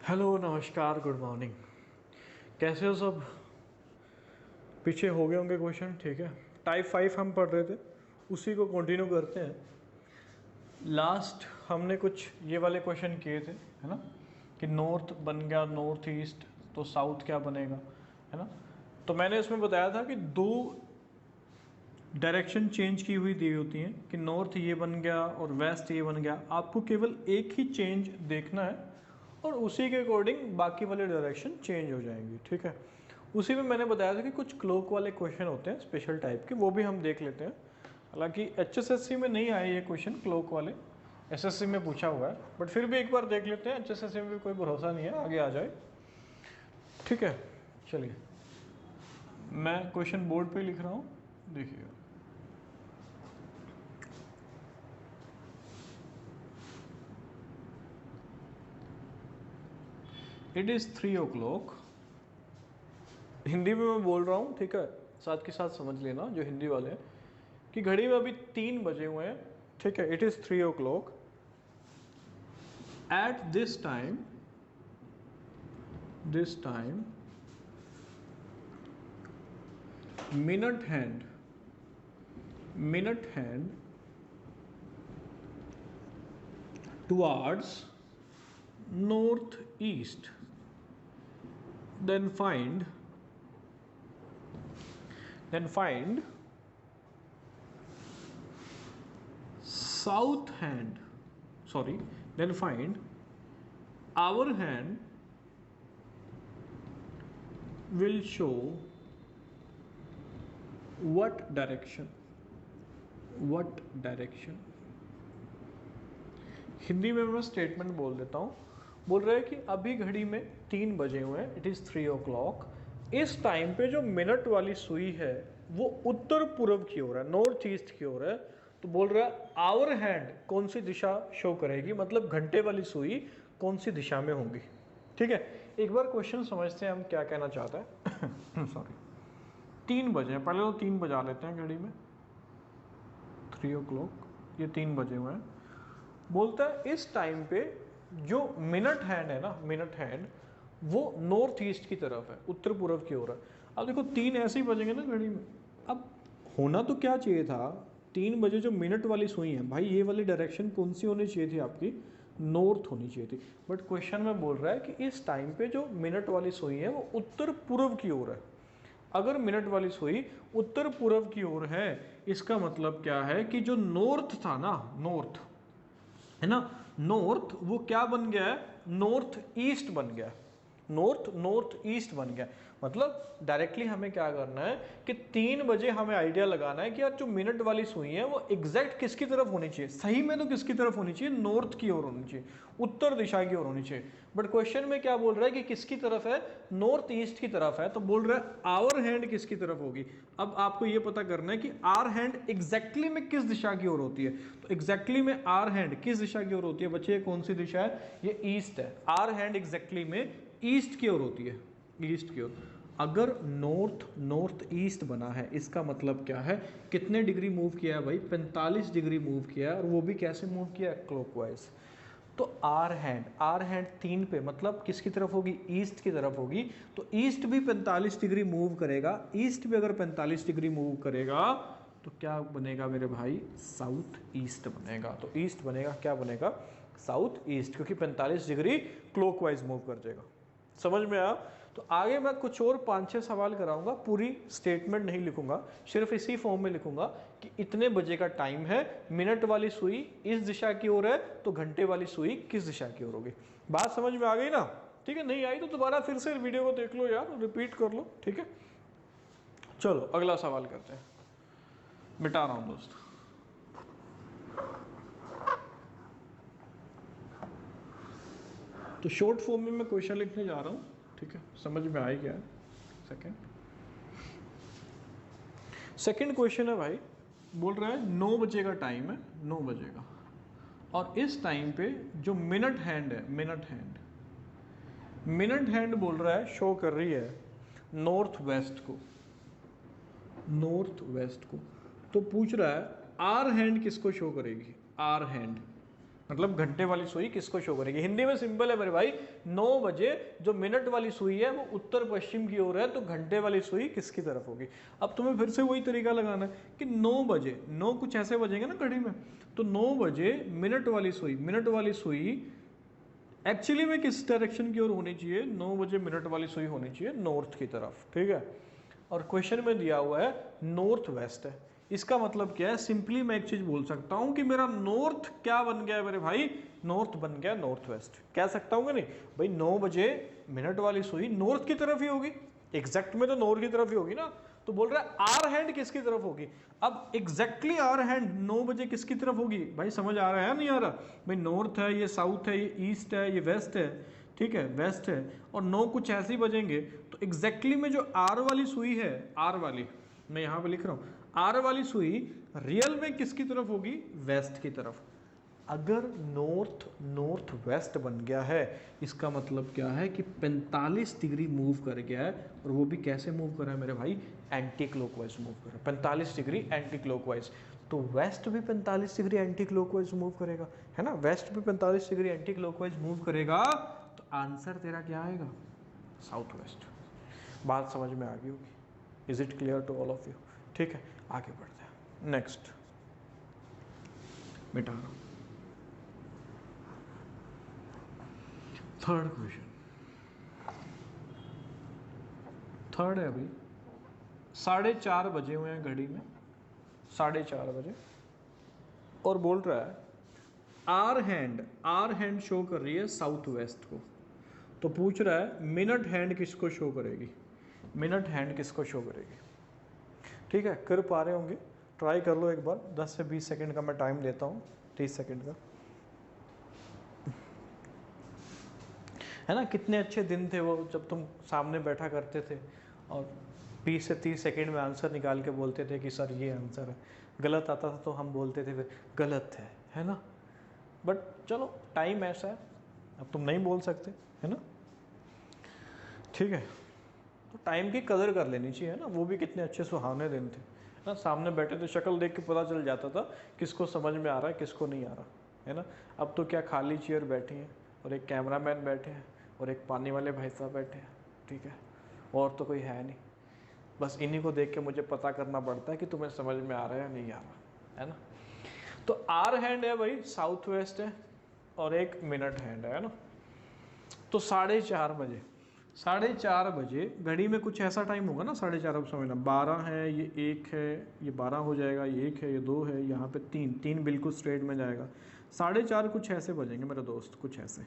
Hello, नमस्कार, good morning. कैसे हो सब? पीछे हो गए होंगे क्वेश्चन, ठीक है। टाइप 5 हम पढ़ रहे थे, उसी को कंटिन्यू करते हैं। लास्ट हमने कुछ ये वाले क्वेश्चन किए थे, है ना, कि नॉर्थ बन गया नॉर्थ ईस्ट, तो साउथ क्या बनेगा, है ना। तो मैंने इसमें बताया था कि दो डायरेक्शन चेंज की हुई दी होती हैं, कि नॉर्थ ये बन गया और वेस्ट ये बन गया। आपको केवल एक ही चेंज देखना है और उसी के अकॉर्डिंग बाकी वाले डायरेक्शन चेंज हो जाएंगी, ठीक है। उसी में मैंने बताया था कि कुछ क्लोक वाले क्वेश्चन होते हैं स्पेशल टाइप के, वो भी हम देख लेते हैं। हालांकि एचएसएससी में नहीं आए ये क्वेश्चन क्लोक वाले, एसएससी में पूछा हुआ है, बट फिर भी एक बार देख लेते हैं। एचएसएससी में भी कोई भरोसा नहीं है, आगे आ जाए, ठीक है। चलिए, मैं क्वेश्चन बोर्ड पे लिख रहा हूँ, देखिएगा। It is 3 o'clock। हिंदी में मैं बोल रहा हूँ, ठीक है, साथ के साथ समझ लेना जो हिंदी वाले हैं, कि घड़ी में अभी 3 बजे हुए हैं, ठीक है। It is 3 o'clock। At this time minute hand towards north east, then find south hand, sorry, then find our hand will show what direction। Hindi में मैं स्टेटमेंट बोल देता हूँ। बोल रहे हैं कि अभी घड़ी में 3 बजे हुए हैं, इट इज़ 3 o'clock। इस टाइम पे जो मिनट वाली सुई है वो उत्तर पूर्व की ओर है, नॉर्थ ईस्ट की ओर है। तो बोल रहा है आवर हैंड कौन सी दिशा शो करेगी, मतलब घंटे वाली सुई कौन सी दिशा में होंगी, ठीक है। एक बार क्वेश्चन समझते हैं हम क्या कहना चाहता है। सॉरी, 3 बजे हैं, पहले तो 3 बजा लेते हैं घड़ी में, 3 o'clock, ये 3 बजे हुए हैं। बोलता है इस टाइम पे जो मिनट हैंड है ना, मिनट हैंड वो नॉर्थ ईस्ट की तरफ है, उत्तर पूर्व की ओर है। अब देखो 3 ऐसे ही बजेंगे ना घड़ी में। अब होना तो क्या चाहिए था, 3 बजे जो मिनट वाली सुई है भाई, ये वाली डायरेक्शन कौन सी होनी चाहिए थी आपकी, नॉर्थ होनी चाहिए थी। बट क्वेश्चन में बोल रहा है कि इस टाइम पे जो मिनट वाली सुई है वो उत्तर पूर्व की ओर है। अगर मिनट वाली सुई उत्तर पूर्व की ओर है, इसका मतलब क्या है कि जो नॉर्थ था ना, नॉर्थ है ना, नॉर्थ वो क्या बन गया है, नॉर्थ ईस्ट बन गया। नॉर्थ ईस्ट बन गया। मतलब डायरेक्टली हमें क्या करना है कि 3 बजे हमें आइडिया लगाना है कि यार जो मिनट वाली सुई है वो एग्जैक्ट किसकी तरफ होनी चाहिए, सही में तो किसकी तरफ होनी चाहिए, नॉर्थ की ओर होनी चाहिए, उत्तर दिशा की ओर होनी चाहिए। बट क्वेश्चन में क्या बोल रहा है कि किसकी तरफ है, नॉर्थ ईस्ट की तरफ है। तो बोल रहा है आवर हैंड किसकी तरफ होगी। अब आपको ये पता करना है कि आर हैंड एग्जैक्टली में किस दिशा की ओर होती है। तो एग्जैक्टली में आर हैंड किस दिशा की ओर होती है बच्चे, कौन सी दिशा है, ये ईस्ट है। आर हैंड एग्जैक्टली में ईस्ट की ओर होती है, ईस्ट की ओर। अगर नॉर्थ ईस्ट बना है, इसका मतलब क्या है, कितने डिग्री मूव किया है भाई, 45 डिग्री मूव किया है। और वो भी कैसे मूव किया है, क्लॉकवाइज। तो आर हैंड 3 पे, मतलब किसकी तरफ होगी, ईस्ट की तरफ होगी। तो ईस्ट भी 45 डिग्री मूव करेगा। ईस्ट भी अगर 45 डिग्री मूव करेगा तो क्या बनेगा मेरे भाई, साउथ ईस्ट बनेगा। तो ईस्ट बनेगा, क्या बनेगा, साउथ ईस्ट, क्योंकि 45 डिग्री क्लॉकवाइज मूव कर जाएगा। समझ में आया। तो आगे मैं कुछ और 5-6 सवाल कराऊंगा, पूरी स्टेटमेंट नहीं लिखूंगा, सिर्फ इसी फॉर्म में लिखूंगा कि इतने बजे का टाइम है, मिनट वाली सुई इस दिशा की ओर है, तो घंटे वाली सुई किस दिशा की ओर होगी। बात समझ में आ गई ना, ठीक है। नहीं आई तो दोबारा फिर से वीडियो को देख लो यार, रिपीट कर लो, ठीक है। चलो अगला सवाल करते हैं, मिटा रहा हूं दोस्त। तो शॉर्ट फॉर्म में मैं क्वेश्चन लिखने जा रहा हूँ, ठीक है, समझ में आ ही गया। सेकंड क्वेश्चन है भाई, बोल रहा है 9 बजे का टाइम है, 9 बजे का, और इस टाइम पे जो मिनट हैंड है, मिनट हैंड बोल रहा है, शो कर रही है नॉर्थ वेस्ट को। तो पूछ रहा है आर हैंड किसको शो करेगी, आर हैंड मतलब घंटे वाली सुई किसको शो करेगी। हिंदी में सिंपल है मेरे भाई, 9 बजे जो मिनट वाली सुई है वो उत्तर पश्चिम की ओर है, तो घंटे वाली सुई किसकी तरफ होगी। अब तुम्हें फिर से वही तरीका लगाना है कि 9 बजे, 9 कुछ ऐसे बजेंगे ना घड़ी में, तो 9 बजे मिनट वाली सुई एक्चुअली में किस डायरेक्शन की ओर होनी चाहिए, 9 बजे मिनट वाली सुई होनी चाहिए नॉर्थ की तरफ, ठीक है। और क्वेश्चन में दिया हुआ है नॉर्थ वेस्ट है, इसका मतलब क्या है, सिंपली मैं एक चीज बोल सकता हूं कि मेरा नॉर्थ क्या बन गया मेरे भाई, नॉर्थ बन गया नॉर्थ वेस्ट, कह सकता हूं कि नहीं भाई। 9 बजे मिनट वाली सुई नॉर्थ की तरफ ही होगी, एग्जैक्ट में तो नॉर्थ की तरफ ही होगी ना, तो बोल रहा है आर हैंड किसकी तरफ होगी। अब एग्जैक्टली आर हैंड 9 बजे किसकी तरफ होगी भाई, समझ आ रहा है नहीं आ रहा भाई। नॉर्थ है, ये साउथ है, ये ईस्ट है, ये वेस्ट है, ठीक है वेस्ट है, और 9 कुछ ऐसे ही बजेंगे, तो एग्जैक्टली में जो आर वाली सुई है, आर वाली मैं यहाँ पे लिख रहा हूँ, आर वाली सुई रियल में किसकी तरफ होगी, वेस्ट की तरफ। अगर नॉर्थ वेस्ट बन गया है, इसका मतलब क्या है कि 45 डिग्री मूव कर गया है, और वो भी कैसे मूव कर रहा है मेरे भाई, एंटी क्लॉकवाइज मूव कर रहा है, 45 डिग्री एंटी क्लॉकवाइज। तो वेस्ट भी 45 डिग्री एंटी क्लॉकवाइज मूव करेगा, है ना, वेस्ट भी 45 डिग्री एंटी क्लॉकवाइज मूव करेगा, तो आंसर तेरा क्या आएगा, साउथ वेस्ट। बात समझ में आ गई होगी, is it clear to all of you. ठीक है, आगे बढ़ते हैं, नेक्स्ट मिटा रहा हूं, थर्ड क्वेश्चन, थर्ड है अभी 4:30 बजे हुए हैं घड़ी में, 4:30 बजे, और बोल रहा है आर हैंड शो कर रही है साउथ वेस्ट को, तो पूछ रहा है मिनट हैंड किसको शो करेगी, मिनट हैंड किसको शो करेगी। ठीक है, कर पा रहे होंगे, ट्राई कर लो एक बार, 10 से 20 सेकंड का मैं टाइम देता हूँ, 30 सेकंड का, है ना। कितने अच्छे दिन थे वो जब तुम सामने बैठा करते थे और 20 से 30 सेकंड में आंसर निकाल के बोलते थे कि सर ये आंसर है, गलत आता था तो हम बोलते थे फिर गलत है ना। बट चलो टाइम ऐसा है, अब तुम नहीं बोल सकते, है ना, ठीक है। तो टाइम की कदर कर लेनी चाहिए, है ना, वो भी कितने अच्छे सुहावने दिन थे ना, सामने बैठे थे, शक्ल देख के पता चल जाता था किसको समझ में आ रहा है किसको नहीं आ रहा, है ना। अब तो क्या खाली चेयर बैठी हैं और एक कैमरामैन बैठे हैं और एक पानी वाले भाई साहब बैठे हैं, ठीक है, और तो कोई है नहीं, बस इन्हीं को देख के मुझे पता करना पड़ता है कि तुम्हें समझ में आ रहा है या नहीं आ रहा, है ना। तो आर हैंड है भाई साउथ वेस्ट है, और एक मिनट हैंड है ना। तो 4:30 बजे, 4:30 बजे घड़ी में कुछ ऐसा टाइम होगा ना, 4:30 अब समझना, 12 है, ये 1 है, ये 12 हो जाएगा, ये 1 है, ये 2 है, यहाँ पे 3 बिल्कुल स्ट्रेट में जाएगा, 4:30 कुछ ऐसे बजेंगे मेरे दोस्त, कुछ ऐसे,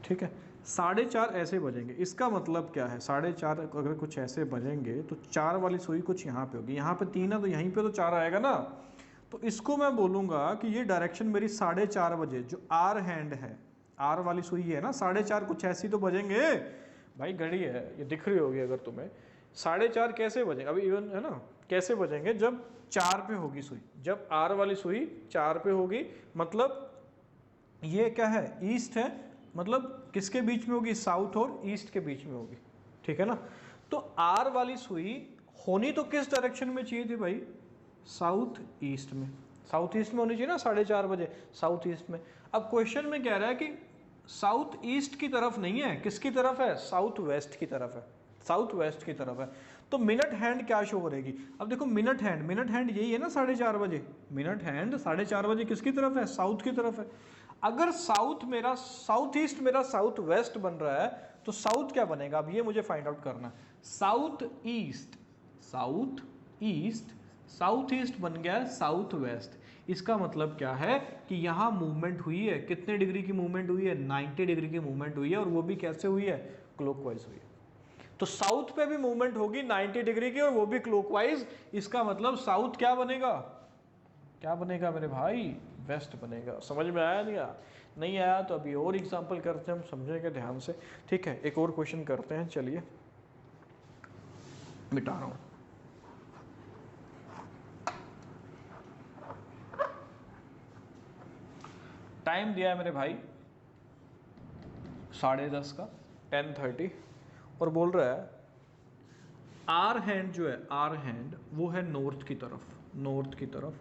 ठीक है, 4:30 ऐसे बजेंगे। इसका मतलब क्या है, 4:30 अगर कुछ ऐसे बजेंगे तो 4 वाली सुई कुछ यहाँ पे होगी, यहाँ पे 3 है तो यहीं पे तो 4 आएगा ना, तो इसको मैं बोलूँगा कि ये डायरेक्शन मेरी 4:30 बजे, जो आर हैंड है, आर वाली सुई है ना, 4:30 कुछ ऐसी तो बजेंगे भाई, घड़ी है ये दिख रही होगी अगर तुम्हें, 4:30 कैसे बजेंगे, अभी इवन है ना, कैसे बजेंगे, जब 4 पे होगी सुई, जब आर वाली सुई 4 पे होगी, मतलब ये क्या है, ईस्ट है, मतलब किसके बीच में होगी, साउथ और ईस्ट के बीच में होगी, ठीक है ना। तो आर वाली सुई होनी तो किस डायरेक्शन में चाहिए थी भाई, साउथ ईस्ट में, साउथ ईस्ट में होनी चाहिए ना 4:30 बजे, साउथ ईस्ट में। अब क्वेश्चन में कह रहा है कि साउथ ईस्ट की तरफ नहीं है, किसकी तरफ है, साउथ वेस्ट की तरफ है, साउथ वेस्ट की तरफ है। तो मिनट हैंड क्या शो करेगी, अब देखो मिनट हैंड यही है ना 4:30 बजे, मिनट हैंड 4:30 बजे किसकी तरफ है, साउथ की तरफ है। अगर साउथ मेरा साउथ ईस्ट मेरा साउथ वेस्ट बन रहा है, तो साउथ क्या बनेगा, अब ये मुझे फाइंड आउट करना है। साउथ ईस्ट साउथ ईस्ट बन गया साउथ वेस्ट, इसका मतलब क्या है कि यहां मूवमेंट हुई है, कितने डिग्री की मूवमेंट हुई है, 90 डिग्री की मूवमेंट हुई है, और वो भी कैसे हुई है, क्लॉकवाइज हुई है। तो साउथ पे भी मूवमेंट होगी 90 डिग्री की, और वो भी क्लॉकवाइज, इसका मतलब साउथ क्या बनेगा, क्या बनेगा मेरे भाई, वेस्ट बनेगा। समझ में आया नहीं आया तो अभी और एग्जांपल करते हैं, हम समझेंगे ध्यान से, ठीक है। एक और क्वेश्चन करते हैं, चलिए मिटा रहा हूं, टाइम दिया है मेरे भाई 10:30 का, 10:30, और बोल रहा है आर हैंड जो है, आर हैंड वो है नॉर्थ की तरफ,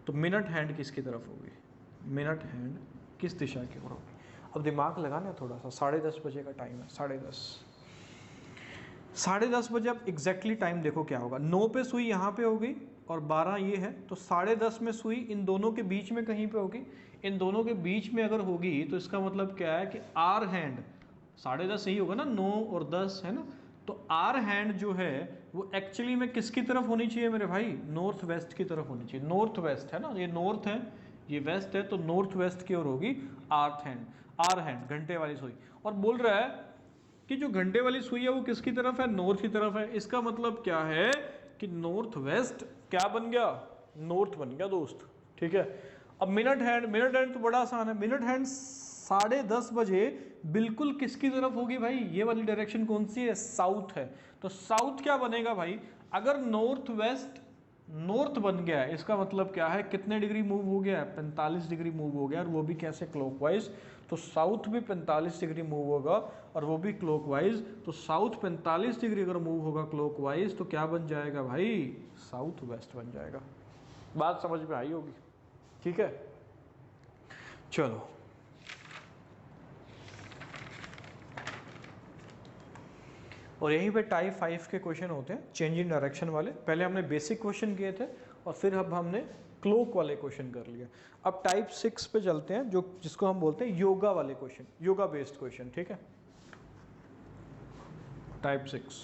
तो मिनट हैंड किसकी तरफ होगी, मिनट हैंड किस दिशा की ओर होगी। अब दिमाग लगाना थोड़ा सा, 10:30 बजे का टाइम है, 10:30 बजे आप एग्जैक्टली टाइम देखो क्या होगा। 9 पे सुई यहाँ पे होगी और 12 ये है, तो 10:30 में सुई इन दोनों के बीच में कहीं पे होगी। इन दोनों के बीच में अगर होगी तो इसका मतलब क्या है कि आर हैंड 10:30 यही होगा ना, 9 और 10 है ना, तो आर हैंड जो है वो एक्चुअली में किसकी तरफ होनी चाहिए मेरे भाई, नॉर्थ वेस्ट की तरफ होनी चाहिए। नॉर्थ वेस्ट है ना, ये नॉर्थ है ये वेस्ट है, तो नॉर्थ वेस्ट की ओर होगी आर हैंड घंटे वाली सुई। और बोल रहा है कि जो घंटे वाली सुई है वो किसकी तरफ है, नॉर्थ की तरफ है। इसका मतलब क्या है कि नॉर्थ वेस्ट क्या बन गया, नॉर्थ बन गया दोस्त, ठीक है। अब मिनट हैंड तो बड़ा आसान है। मिनट हैंड 10:30 बजे बिल्कुल किसकी तरफ होगी भाई, ये वाली डायरेक्शन कौन सी है, साउथ है। तो साउथ क्या बनेगा भाई, अगर नॉर्थ वेस्ट नॉर्थ बन गया है, इसका मतलब क्या है, कितने डिग्री मूव हो गया है, 45 डिग्री मूव हो गया, और वो भी कैसे, क्लॉकवाइज। तो साउथ भी 45 डिग्री मूव होगा और वो भी क्लॉकवाइज। तो साउथ 45 डिग्री अगर मूव होगा क्लॉकवाइज तो क्या बन जाएगा भाई, साउथ वेस्ट बन जाएगा। बात समझ में आई होगी, ठीक है। चलो और यहीं पे टाइप 5 के क्वेश्चन होते हैं, चेंज इन डायरेक्शन वाले। पहले हमने बेसिक क्वेश्चन किए थे और फिर अब हमने क्लोक वाले क्वेश्चन कर लिया। अब टाइप 6 पे चलते हैं, जो जिसको हम बोलते हैं योगा वाले क्वेश्चन, योगा बेस्ड क्वेश्चन, ठीक है। टाइप 6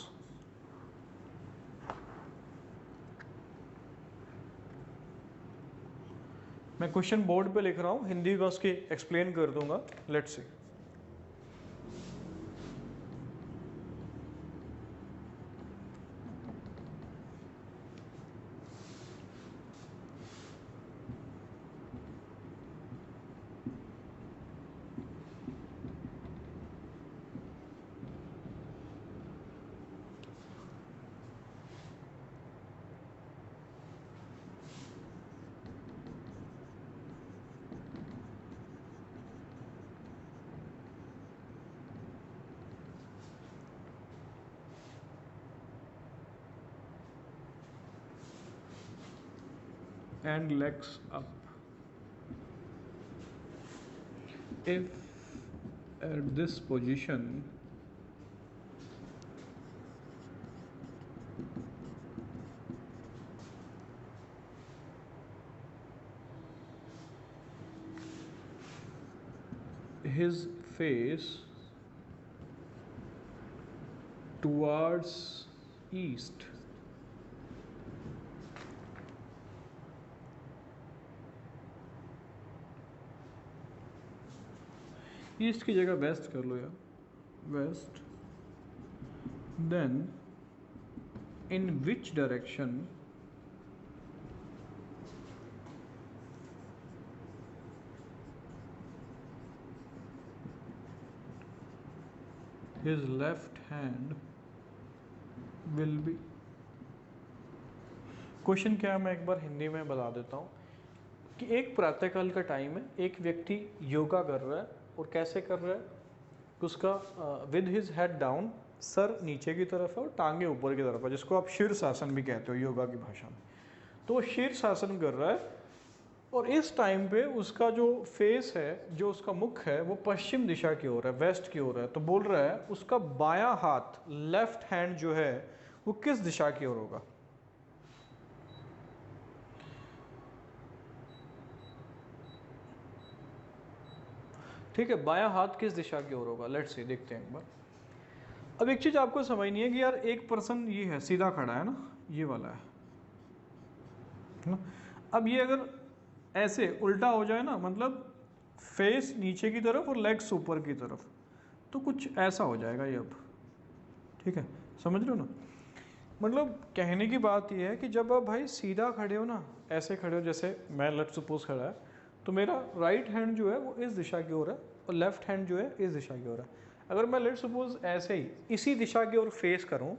मैं क्वेश्चन बोर्ड पे लिख रहा हूं, हिंदी का उसकी एक्सप्लेन कर दूंगा, let's see. and legs up if at this position his face towards east, east की जगह वेस्ट कर लो यार, west, then in which direction his left hand will be। Question क्या है मैं एक बार हिंदी में बता देता हूँ कि एक प्रातःकाल का टाइम है, एक व्यक्ति योगा कर रहा है और कैसे कर रहा है, उसका with his head down, sir नीचे की तरफ है और टांगे ऊपर की तरफ है, जिसको आप शीर्षासन भी कहते हो योगा की भाषा में। तो वो शीर्षासन कर रहा है और इस टाइम पे उसका जो फेस है, जो उसका मुख है, वो पश्चिम दिशा की ओर है, वेस्ट की ओर है। तो बोल रहा है उसका बायां हाथ, लेफ्ट हैंड जो है वो किस दिशा की ओर होगा। ठीक है, बायां हाथ किस दिशा की ओर होगा, लेट्स सी, देखते हैं एक बार। अब एक चीज आपको समझनी है कि यार एक पर्सन ये है, सीधा खड़ा है ना, ये वाला है ना। अब ये अगर ऐसे उल्टा हो जाए ना, मतलब फेस नीचे की तरफ और लेग्स ऊपर की तरफ, तो कुछ ऐसा हो जाएगा ये। अब ठीक है, समझ रहे हो ना। मतलब कहने की बात ये है कि जब आप भाई सीधा खड़े हो ना, ऐसे खड़े हो, जैसे मैं लेट्स सपोज खड़ा है, तो मेरा राइट हैंड जो है वो इस दिशा की ओर है और लेफ्ट हैंड जो है इस दिशा की ओर है। अगर मैं लेट्स सपोज ऐसे ही इसी दिशा की ओर फेस करूं,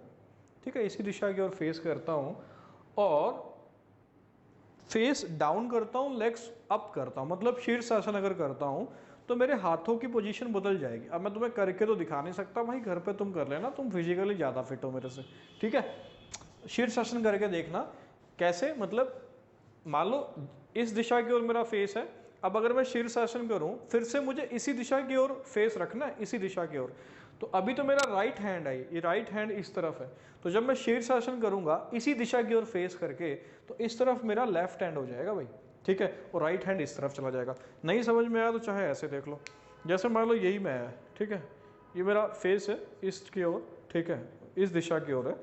ठीक है, इसी दिशा की ओर फेस करता हूं और फेस डाउन करता हूं, लेग्स अप करता हूं, मतलब शीर्षासन अगर करता हूं, तो मेरे हाथों की पोजीशन बदल जाएगी। अब मैं तुम्हें करके तो दिखा नहीं सकता भाई, घर पे तुम कर लेना, तुम फिजिकली ज़्यादा फिट हो मेरे से, ठीक है। शीर्षासन करके देखना कैसे, मतलब मान लो इस दिशा की ओर मेरा फेस है अब अगर मैं शीर्षासन करूं, फिर से मुझे इसी दिशा की ओर फेस रखना है, इसी दिशा की ओर। तो अभी तो मेरा राइट हैंड है, ये राइट हैंड इस तरफ है, तो जब मैं शीर्षासन करूंगा इसी दिशा की ओर फेस करके, तो इस तरफ मेरा लेफ्ट हैंड हो जाएगा भाई, ठीक है, और राइट हैंड इस तरफ चला जाएगा। नहीं समझ में आया तो चाहे ऐसे देख लो, जैसे मान लो यही मैं है, ठीक है, ये मेरा फेस है ईस्ट की ओर, ठीक है, इस दिशा की ओर है,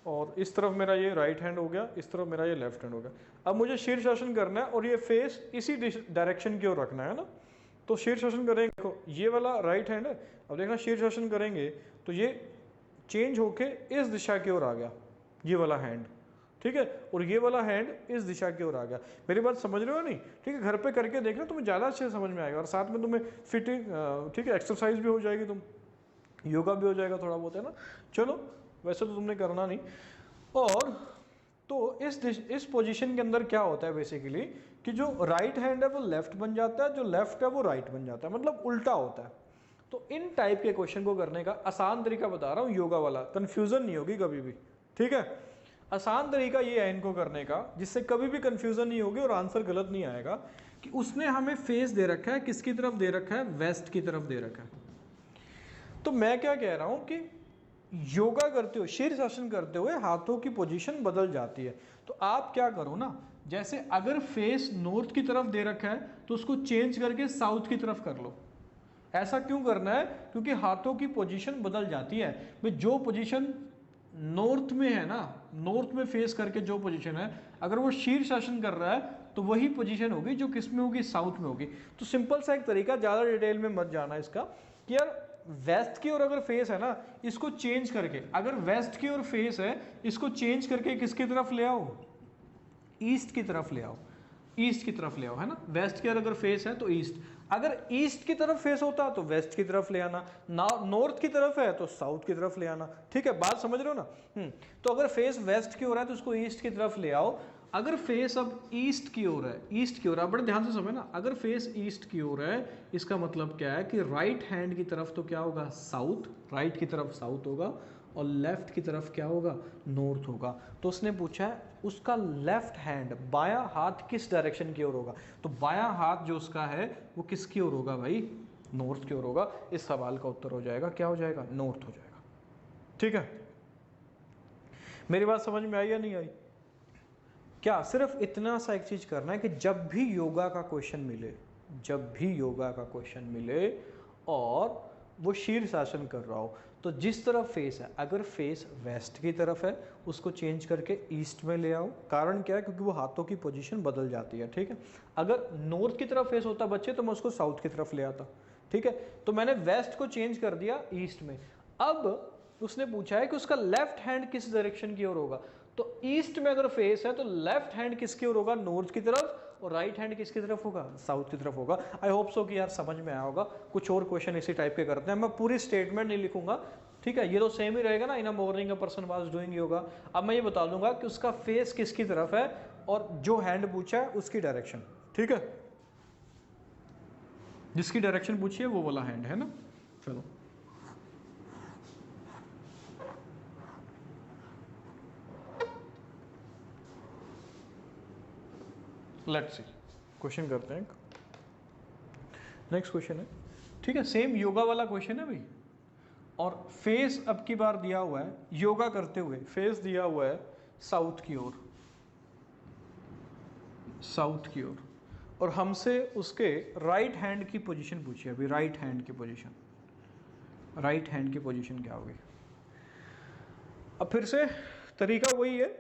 और इस तरफ मेरा ये राइट हैंड हो गया, इस तरफ मेरा ये लेफ्ट हैंड हो गया। अब मुझे शीर्षासन करना है और ये फेस इसी डायरेक्शन की ओर रखना है ना, तो शीर्षासन करेंगे, देखो ये वाला राइट हैंड है, अब देखना शीर्षासन करेंगे तो ये चेंज होके इस दिशा की ओर आ गया, ये वाला हैंड, ठीक है, और ये वाला हैंड इस दिशा की ओर आ गया। मेरी बात समझ रहे हो नहीं? ठीक है, घर पे करके देखना, तुम्हें ज़्यादा अच्छे से समझ में आएगा, और साथ में तुम्हें फिटिंग, ठीक है, एक्सरसाइज भी हो जाएगी, तुम योगा भी हो जाएगा थोड़ा बहुत, है ना। चलो, वैसे तो तुमने करना नहीं। और तो इस पोजीशन के अंदर क्या होता है बेसिकली कि जो राइट हैंड है वो लेफ्ट बन जाता है, जो लेफ्ट है वो राइट बन जाता है, मतलब उल्टा होता है। तो इन टाइप के क्वेश्चन को करने का आसान तरीका बता रहा हूँ, योगा वाला, कंफ्यूजन नहीं होगी कभी भी, ठीक है। आसान तरीका ये है इनको करने का, जिससे कभी भी कंफ्यूजन नहीं होगी और आंसर गलत नहीं आएगा, कि उसने हमें फेस दे रखा है, किसकी तरफ दे रखा है, वेस्ट की तरफ दे रखा है। तो मैं क्या कह रहा हूं कि योगा करते हुए, शीर्षासन करते हुए हाथों की पोजीशन बदल जाती है। तो आप क्या करो ना, जैसे अगर फेस नॉर्थ की तरफ दे रखा है तो उसको चेंज करके साउथ की तरफ कर लो। ऐसा क्यों करना है? क्योंकि हाथों की पोजीशन बदल जाती है भाई। जो पोजीशन नॉर्थ में है ना, नॉर्थ में फेस करके जो पोजीशन है, अगर वो शीर्षासन कर रहा है तो वही पोजीशन होगी जो किस में होगी, साउथ में होगी। तो सिंपल सा एक तरीका, ज़्यादा डिटेल में मत जाना इसका, कि यार वेस्ट की ओर अगर फेस है ना, इसको चेंज करके, अगर वेस्ट की ओर फेस है इसको चेंज करके किसकी तरफ ले आओ, ईस्ट की तरफ ले आओ, ईस्ट की तरफ ले आओ, है ना। वेस्ट की अगर फेस है तो ईस्ट, अगर ईस्ट की तरफ फेस होता तो वेस्ट की तरफ ले आना, नॉर्थ की तरफ है तो साउथ की तरफ ले आना, ठीक है, बात समझ रहे हो ना। तो अगर फेस वेस्ट की ओर है तो उसको ईस्ट की तरफ ले आओ। अगर फेस अब ईस्ट की ओर है, ईस्ट की ओर, आप बड़े ध्यान से समझना, अगर फेस ईस्ट की ओर है इसका मतलब क्या है कि राइट हैंड की तरफ तो क्या होगा, साउथ, राइट की तरफ साउथ होगा, और लेफ्ट की तरफ क्या होगा, नॉर्थ होगा। तो उसने पूछा है उसका लेफ्ट हैंड, बायां हाथ किस डायरेक्शन की ओर होगा, तो बायां हाथ जो उसका है वो किसकी ओर होगा भाई, नॉर्थ की ओर होगा। इस सवाल का उत्तर हो जाएगा, क्या हो जाएगा, नॉर्थ हो जाएगा। ठीक है, मेरी बात समझ में आई या नहीं आई? क्या सिर्फ इतना सा एक चीज करना है कि जब भी योगा का क्वेश्चन मिले, जब भी योगा का क्वेश्चन मिले और वो शीर्षासन कर रहा हो, तो जिस तरफ फेस है, अगर फेस वेस्ट की तरफ है उसको चेंज करके ईस्ट में ले आओ। कारण क्या है, क्योंकि वो हाथों की पोजीशन बदल जाती है, ठीक है। अगर नॉर्थ की तरफ फेस होता बच्चे तो मैं उसको साउथ की तरफ ले आता, ठीक है। तो मैंने वेस्ट को चेंज कर दिया ईस्ट में। अब उसने पूछा है कि उसका लेफ्ट हैंड किस डायरेक्शन की ओर होगा, तो ईस्ट में अगर फेस है तो लेफ्ट हैंड किसकी ओर होगा, नॉर्थ की तरफ, और राइट हैंड किसकी तरफ होगा, साउथ की तरफ होगा। आई होप सो कि यार समझ में आया होगा। कुछ और क्वेश्चन इसी टाइप के करते हैं, मैं पूरी स्टेटमेंट नहीं लिखूंगा, ठीक है, ये तो सेम ही रहेगा ना, in a morning a person was doing yoga. अब मैं ये बता दूंगा कि उसका फेस किसकी तरफ है और जो हैंड पूछा है उसकी डायरेक्शन, ठीक है, जिसकी डायरेक्शन पूछी है वो वाला हैंड है ना। चलो लेट्स सी, क्वेश्चन करते हैं। नेक्स्ट क्वेश्चन है, ठीक है, सेम योगा वाला क्वेश्चन है भाई, और फेस अब की बार दिया हुआ है, योगा करते हुए फेस दिया हुआ है साउथ की ओर, साउथ की ओर, और हमसे उसके राइट हैंड की पोजीशन पूछी है अभी, राइट हैंड की पोजीशन, राइट हैंड की पोजीशन क्या होगी। अब फिर से तरीका वही है,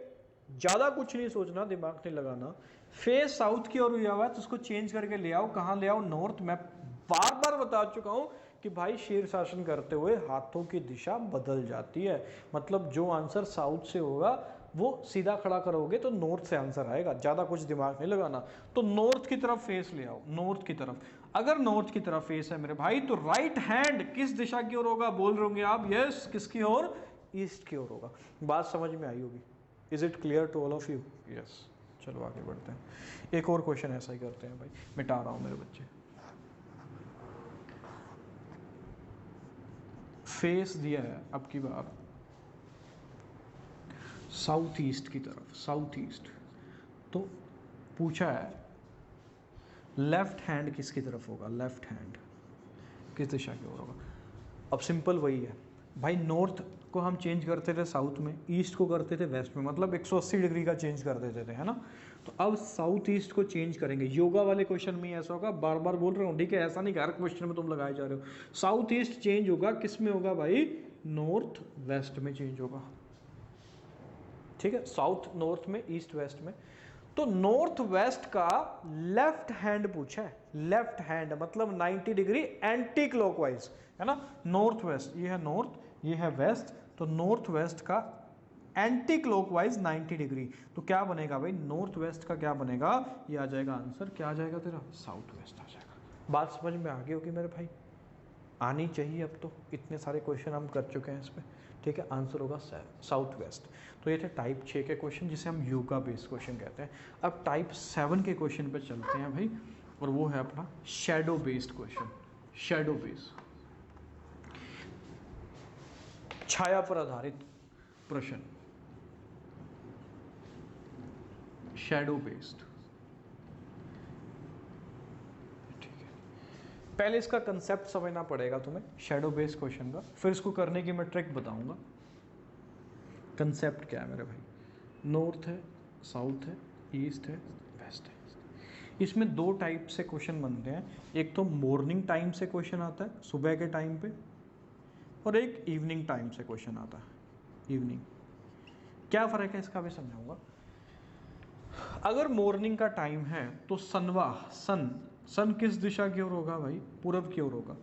ज़्यादा कुछ नहीं सोचना, दिमाग नहीं लगाना। फेस साउथ की ओर हुआ हुआ है तो उसको चेंज करके ले आओ, कहाँ ले आओ, नॉर्थ। मैं बार बार बता चुका हूँ कि भाई शीर्षासन करते हुए हाथों की दिशा बदल जाती है, मतलब जो आंसर साउथ से होगा वो सीधा खड़ा करोगे तो नॉर्थ से आंसर आएगा, ज़्यादा कुछ दिमाग नहीं लगाना। तो नॉर्थ की तरफ फेस ले आओ, नॉर्थ की तरफ। अगर नॉर्थ की तरफ फेस है मेरे भाई तो राइट हैंड किस दिशा की ओर होगा, बोल रहे होंगे आप, यस, किसकी ओर, ईस्ट की ओर होगा। बात समझ में आई होगी। Is it clear to all of you? Yes. चलो आगे बढ़ते हैं, एक और क्वेश्चन ऐसा ही करते हैं भाई, मिटा रहा हूं मेरे बच्चे। फेस दिया है अब की बार साउथ ईस्ट की तरफ, साउथ ईस्ट। तो पूछा है लेफ्ट हैंड किसकी तरफ होगा, लेफ्ट हैंड किस दिशा की ओर होगा। अब सिंपल वही है भाई, नॉर्थ को हम चेंज करते थे साउथ में, ईस्ट को करते थे वेस्ट में, मतलब 180 डिग्री का चेंज कर देते थे, है ना। तो अब साउथ ईस्ट को चेंज करेंगे। योगा वाले क्वेश्चन में ऐसा होगा, बार बार बोल रहा हूँ, ठीक है, ऐसा नहीं कि हर क्वेश्चन में तुम लगाए जा रहे हो। साउथ ईस्ट चेंज होगा, किस में होगा भाई, नॉर्थ वेस्ट में चेंज होगा, ठीक है, साउथ नॉर्थ में, ईस्ट वेस्ट में। तो नॉर्थ वेस्ट का लेफ्ट हैंड पूछा है, लेफ्ट हैंड मतलब 90 डिग्री एंटी क्लॉकवाइज, है ना। नॉर्थ वेस्ट, ये है नॉर्थ, ये है वेस्ट, तो नॉर्थ वेस्ट का एंटी क्लॉकवाइज 90 डिग्री। तो क्या बनेगा भाई, नॉर्थ वेस्ट का क्या बनेगा, ये आ जाएगा आंसर, क्या आ जाएगा तेरा, साउथ वेस्ट आ जाएगा। बात समझ में आ गई होगी मेरे भाई, आनी चाहिए, अब तो इतने सारे क्वेश्चन हम कर चुके हैं इस पर, ठीक है। आंसर होगा साउथ वेस्ट। तो ये थे टाइप 6 के क्वेश्चन, जिसे हम योगा बेस्ड क्वेश्चन कहते हैं। अब टाइप 7 के क्वेश्चन पे चलते हैं भाई, और वो है अपना shadow based question. Shadow based, छाया पर आधारित प्रश्न, शैडो बेस्ड, ठीक है। पहले इसका कंसेप्ट समझना पड़ेगा तुम्हें शैडो बेस्ड क्वेश्चन का, फिर इसको करने की मैं ट्रिक बताऊंगा। कंसेप्ट क्या है मेरे भाई, नॉर्थ है, साउथ है, ईस्ट है, वेस्ट है। इसमें दो टाइप से क्वेश्चन बनते हैं, एक तो मॉर्निंग टाइम से क्वेश्चन आता है सुबह के टाइम पे, और एक इवनिंग टाइम से क्वेश्चन आता है इवनिंग। क्या फ़र्क है इसका भी समझाऊंगा। अगर मॉर्निंग का टाइम है तो सन किस दिशा की ओर होगा भाई, पूरब की ओर होगा।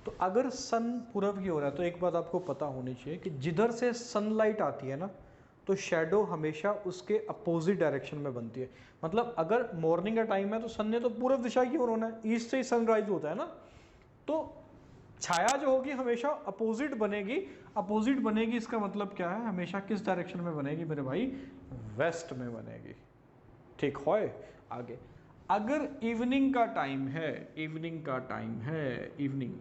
तो अगर सन पूरब की ओर है तो एक बात आपको पता होनी चाहिए कि जिधर से सनलाइट आती है ना, तो शैडो हमेशा उसके अपोजिट डायरेक्शन में बनती है। मतलब अगर मॉर्निंग का टाइम है तो सन ने तो पूरब दिशा की ओर होना है, ईस्ट से ही सनराइज होता है ना, तो छाया जो होगी हमेशा अपोजिट बनेगी। अपोजिट बनेगी इसका मतलब क्या है, हमेशा किस डायरेक्शन में बनेगी मेरे भाई, वेस्ट में बनेगी, ठीक है। आगे, अगर इवनिंग का टाइम है, इवनिंग का टाइम है, इवनिंग,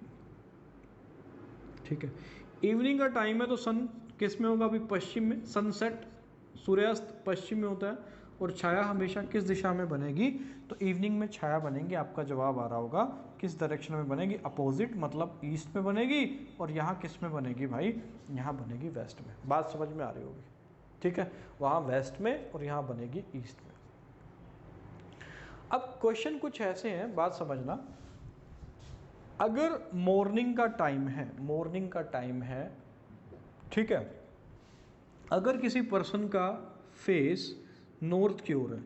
ठीक है, इवनिंग का टाइम है तो सन किस में होगा अभी, पश्चिम में, सनसेट सूर्यास्त पश्चिम में होता है, और छाया हमेशा किस दिशा में बनेगी, तो इवनिंग में छाया बनेगी। आपका जवाब आ रहा होगा किस डायरेक्शन में बनेगी, अपोजिट, मतलब ईस्ट में बनेगी, और यहाँ किस में बनेगी भाई, यहाँ बनेगी वेस्ट में। बात समझ में आ रही होगी, ठीक है, वहाँ वेस्ट में और यहाँ बनेगी ईस्ट में। अब क्वेश्चन कुछ ऐसे हैं, बात समझना। अगर मॉर्निंग का टाइम है, मॉर्निंग का टाइम है, ठीक है, अगर किसी पर्सन का फेस नॉर्थ की ओर है,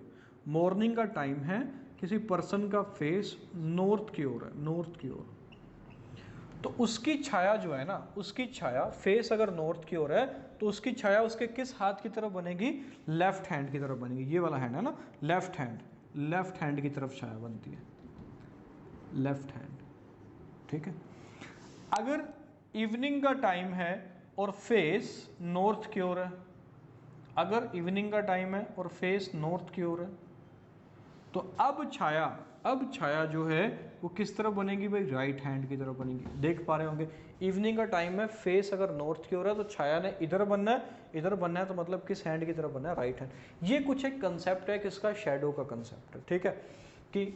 मॉर्निंग का टाइम है, किसी पर्सन का फेस नॉर्थ की ओर है, नॉर्थ की ओर, तो उसकी छाया जो है ना, उसकी छाया, फेस अगर नॉर्थ की ओर है तो उसकी छाया उसके किस हाथ की तरफ बनेगी, लेफ्ट हैंड की तरफ बनेगी। ये वाला हैंड है ना, लेफ्ट हैंड, लेफ्ट हैंड की तरफ छाया बनती है, लेफ्ट हैंड, ठीक है। अगर इवनिंग का टाइम है और फेस नॉर्थ की ओर है, अगर इवनिंग का टाइम है और फेस नॉर्थ की ओर है, तो अब छाया जो है वो किस तरफ बनेगी भाई, राइट हैंड की तरफ बनेगी। देख पा रहे होंगे, इवनिंग का टाइम है, फेस अगर नॉर्थ की ओर है तो छाया ने इधर बनना है, इधर बनना है, तो मतलब किस हैंड की तरफ बनना है, राइट हैंड। ये कुछ एक कंसेप्ट है किसका, शैडो का कंसेप्ट है, ठीक है, कि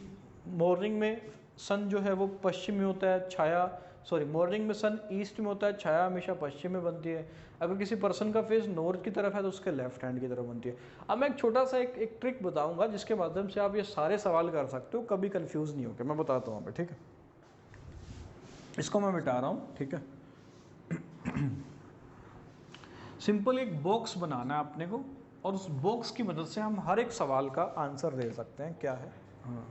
मॉर्निंग में सन जो है वो पश्चिम में होता है, छाया, सॉरी, मॉर्निंग में सन ईस्ट में होता है, छाया हमेशा पश्चिम में बनती है। अगर किसी पर्सन का फेस नॉर्थ की तरफ है तो उसके लेफ्ट हैंड की तरफ बनती है। अब मैं एक छोटा सा एक ट्रिक बताऊंगा जिसके माध्यम से आप ये सारे सवाल कर सकते हो, कभी कंफ्यूज नहीं होकर। मैं बताता हूँ, ठीक है, इसको मैं मिटा रहा हूँ, ठीक है। सिंपल एक बॉक्स बनाना है अपने को, और उस बॉक्स की मदद से हम हर एक सवाल का आंसर दे सकते हैं, क्या है, हाँ,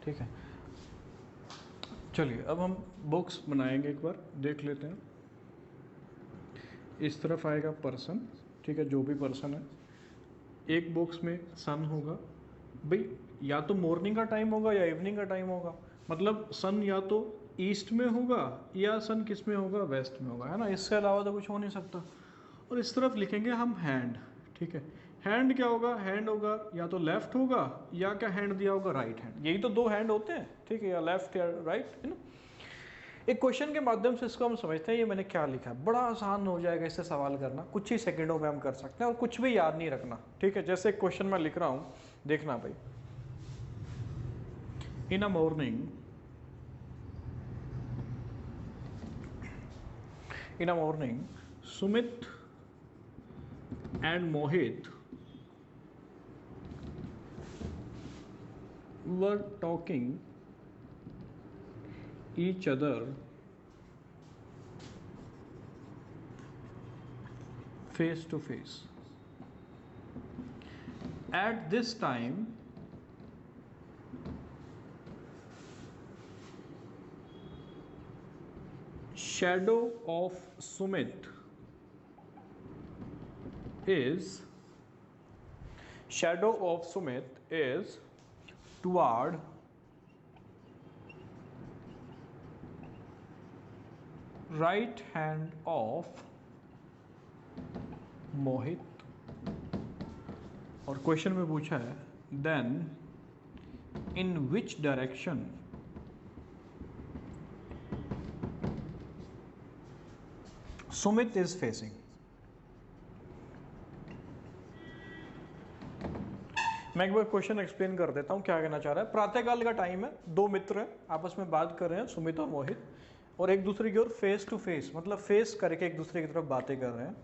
ठीक है। चलिए अब हम बॉक्स बनाएंगे, एक बार देख लेते हैं। इस तरफ आएगा पर्सन, ठीक है, जो भी पर्सन है, एक बॉक्स में सन होगा भाई, या तो मॉर्निंग का टाइम होगा या इवनिंग का टाइम होगा, मतलब सन या तो ईस्ट में होगा या सन किस में होगा, वेस्ट में होगा, है ना, इससे अलावा तो कुछ हो नहीं सकता। और इस तरफ लिखेंगे हम हैंड, ठीक है, हैंड क्या होगा, हैंड होगा या तो लेफ्ट होगा या क्या हैंड दिया होगा, राइट हैंड। यही तो दो हैंड होते हैं, ठीक है, या लेफ्ट या राइट, है ना। एक क्वेश्चन के माध्यम से इसको हम समझते हैं, ये मैंने क्या लिखा है, बड़ा आसान हो जाएगा इससे सवाल करना, कुछ ही सेकंडों में हम कर सकते हैं, और कुछ भी याद नहीं रखना, ठीक है। जैसे एक क्वेश्चन मैं लिख रहा हूँ, देखना भाई, In a morning, Sumit and Mohit were talking each other face to face. At this time, shadow of Sumit is toward right hand of मोहित, और क्वेश्चन में पूछा है then in which direction Sumit is facing. मैं एक बार question explain कर देता हूं क्या कहना चाह रहा है। प्रातःकाल का टाइम है, दो मित्र हैं, आपस में बात कर रहे हैं, सुमित और मोहित, और एक दूसरे की ओर फेस टू फेस मतलब फेस करके एक दूसरे की तरफ बातें कर रहे हैं।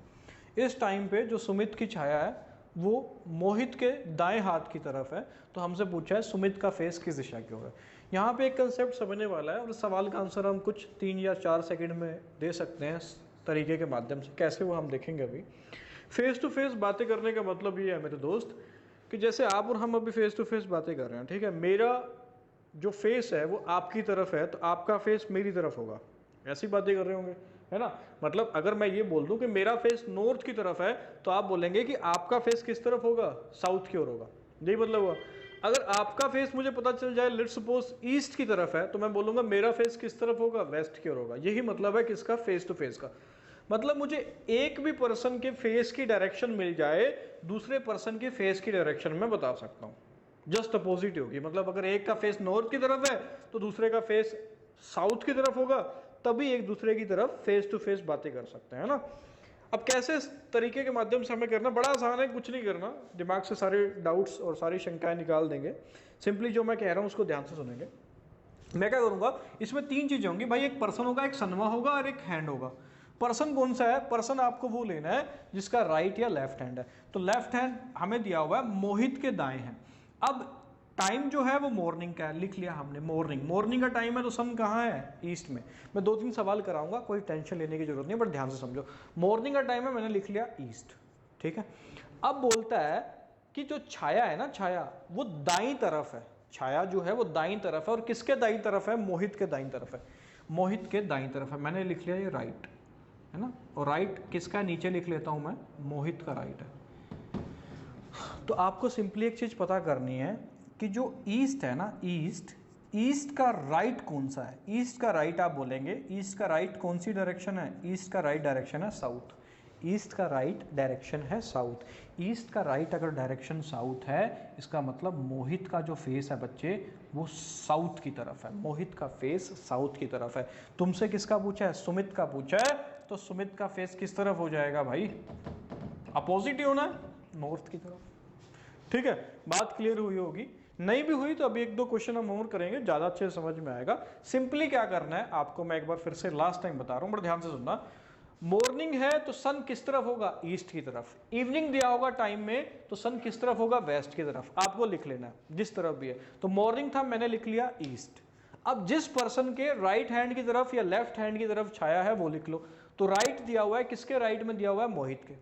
इस टाइम पे जो सुमित की छाया है वो मोहित के दाएं हाथ की तरफ है, तो हमसे पूछा है सुमित का फेस किस दिशा की ओर है। यहाँ पे एक कंसेप्ट समझने वाला है और सवाल का आंसर हम कुछ 3 या 4 सेकंड में दे सकते हैं इस तरीके के माध्यम से। कैसे वो हम देखेंगे अभी। फेस टू फेस बातें करने का मतलब ये है मेरे दोस्त कि जैसे आप और हम अभी फेस टू फेस बातें कर रहे हैं, ठीक है, मेरा जो फेस है वो आपकी तरफ है तो आपका फेस मेरी तरफ होगा, ऐसी बातें कर रहे होंगे, है ना। मतलब अगर मैं ये बोल दूं कि मेरा फेस नॉर्थ की तरफ है तो आप बोलेंगे कि आपका फेस किस तरफ होगा, साउथ की ओर होगा, यही मतलब हुआ। अगर आपका फेस मुझे पता चल जाए लेट्स सपोज ईस्ट की तरफ है तो मैं बोलूंगा मेरा फेस किस तरफ होगा, वेस्ट की ओर होगा। यही मतलब है किसका, फेस टू फेस का। मतलब मुझे एक भी पर्सन के फेस की डायरेक्शन मिल जाए दूसरे पर्सन के फेस की डायरेक्शन में बता सकता हूं, जस्ट अपोजिट होगी। मतलब अगर एक का फेस नॉर्थ की तरफ है तो दूसरे का फेस साउथ की तरफ होगा, तभी एक दूसरे की तरफ फेस टू फेस बातें कर सकते हैं ना। अब कैसे इस तरीके के माध्यम से हमें करना, बड़ा आसान है, कुछ नहीं करना, दिमाग से सारे डाउट्स और सारी शंकाएं निकाल देंगे। सिंपली जो मैं कह रहा हूं उसको ध्यान से सुनेंगे। मैं क्या करूंगा, इसमें 3 चीजें होंगी भाई, एक पर्सन होगा, एक सनवा होगा और एक हैंड होगा। पर्सन कौन सा है, पर्सन आपको वो लेना है जिसका राइट या लेफ्ट हैंड है। तो लेफ्ट हैंड हमें दिया हुआ है मोहित के दाएं है। अब टाइम जो है वो मॉर्निंग का है, लिख लिया हमने मॉर्निंग का टाइम है, तो सन कहाँ है, ईस्ट में। मैं 2-3 सवाल कराऊंगा, कोई टेंशन लेने की जरूरत नहीं, बट ध्यान से समझो। मॉर्निंग का टाइम है, मैंने लिख लिया ईस्ट, ठीक है। अब बोलता है कि जो छाया है ना, छाया वो दाईं तरफ है, छाया जो है वो दाईं तरफ है, और किसके दाईं तरफ है, मोहित के दाईं तरफ है, मोहित के दाईं तरफ है। मैंने लिख लिया ये राइट है ना, और राइट किसका, नीचे लिख लेता हूं मैं, मोहित का राइट है। तो आपको सिंपली एक चीज पता करनी है कि जो ईस्ट है ना, ईस्ट का राइट कौन सा है। ईस्ट का राइट आप बोलेंगे, ईस्ट का राइट कौन सी डायरेक्शन है, ईस्ट का राइट डायरेक्शन है साउथ। ईस्ट का राइट डायरेक्शन है साउथ। ईस्ट का राइट अगर डायरेक्शन साउथ है, इसका मतलब मोहित का जो फेस है बच्चे वो साउथ की तरफ है, मोहित का फेस साउथ की तरफ है। तुमसे किसका पूछा है, सुमित का पूछा है, तो सुमित का फेस किस तरफ हो जाएगा भाई, अपोजिट ही होना है, नॉर्थ की तरफ। ठीक है, बात क्लियर हुई होगी। नहीं भी हुई तो अभी 1-2 क्वेश्चन हम और करेंगे, ज्यादा अच्छे से समझ में आएगा। सिंपली क्या करना है आपको, मैं एक बार फिर से लास्ट टाइम बता रहा हूं, बड़ा ध्यान से सुनना। मॉर्निंग है तो सन किस तरफ होगा, ईस्ट की तरफ। इवनिंग दिया होगा टाइम में तो सन किस तरफ होगा, वेस्ट की तरफ। आपको लिख लेना है जिस तरफ भी है। तो मॉर्निंग था, मैंने लिख लिया ईस्ट। अब जिस पर्सन के राइट हैंड की तरफ या लेफ्ट हैंड की तरफ छाया है वो लिख लो। तो राइट दिया हुआ है, किसके राइट में दिया हुआ है, मोहित के।